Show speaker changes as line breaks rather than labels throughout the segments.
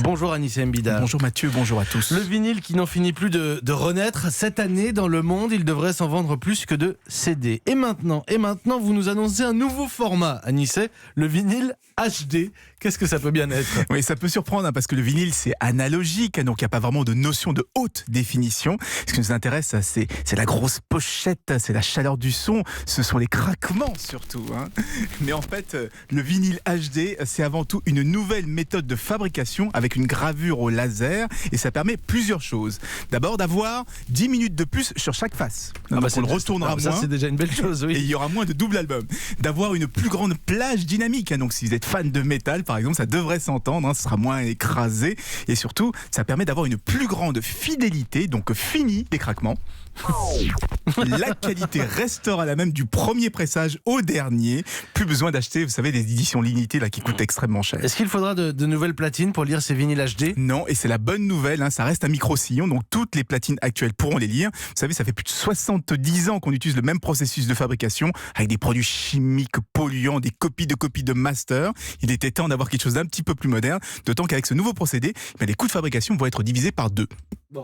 Bonjour Anissa Mbida.
Bonjour Mathieu, bonjour à tous.
Le vinyle qui n'en finit plus de renaître. Cette année, dans le monde, il devrait s'en vendre plus que de CD. Et maintenant, vous nous annoncez un nouveau format, Anissa, le vinyle HD. Qu'est-ce que ça peut bien être ?
Oui, ça peut surprendre parce que le vinyle, c'est analogique, donc il n'y a pas vraiment de notion de haute définition. Ce qui nous intéresse, c'est la grosse pochette, c'est la chaleur du son, ce sont les craquements surtout. Mais en fait, le vinyle HD, c'est avant tout une nouvelle méthode de fabrication avec une gravure au laser et ça permet plusieurs choses. D'abord, d'avoir 10 minutes de plus sur chaque face. Donc on le retournera moins.
Ça, c'est déjà une belle chose, oui.
Et il y aura moins de double album. D'avoir une plus grande plage dynamique. Donc si vous êtes fan de métal, par exemple, ça devrait s'entendre, ce sera moins écrasé. Et surtout, ça permet d'avoir une plus grande fidélité, donc fini les craquements. La qualité restera la même du premier pressage au dernier. Plus besoin d'acheter, vous savez, des éditions limitées là, qui coûtent extrêmement cher.
Est-ce qu'il faudra de nouvelles platines pour lire ces vinyles HD ?
Non, et c'est la bonne nouvelle, ça reste un micro-sillon, donc toutes les platines actuelles pourront les lire. Vous savez, ça fait plus de 70 ans qu'on utilise le même processus de fabrication avec des produits chimiques polluants, des copies de master. Il était temps d'avoir quelque chose d'un petit peu plus moderne, d'autant qu'avec ce nouveau procédé, les coûts de fabrication vont être divisés par 2.
Bon,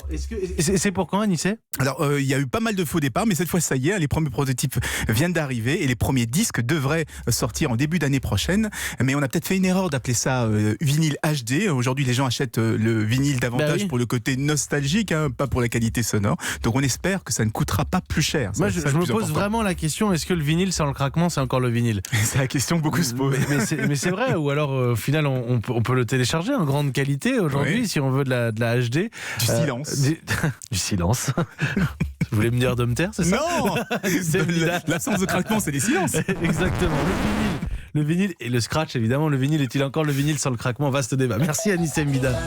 c'est pour quand, Anissa ?
Alors, il y a eu pas mal de faux départs, mais cette fois, ça y est, les premiers prototypes viennent d'arriver et les premiers disques devraient sortir en début d'année prochaine. Mais on a peut-être fait une erreur d'appeler ça vinyle HD. Aujourd'hui, les gens achètent le vinyle davantage pour le côté nostalgique, pas pour la qualité sonore. Donc, on espère que ça ne coûtera pas plus cher.
Moi, je me pose vraiment la question, est-ce que le vinyle sans le craquement, c'est encore le vinyle ?
C'est la question que beaucoup se posent.
Mais c'est vrai, ou alors au final, on peut le télécharger en grande qualité aujourd'hui, si on veut de la HD.
Du silence.
Du silence. Vous voulez me dire de me taire, c'est ça ?
Non. L'absence de craquement, c'est des silences.
Exactement. Le vinyle et le scratch, évidemment. Le vinyle est-il encore le vinyle sans le craquement ? Vaste débat. Merci Anissa Mbida.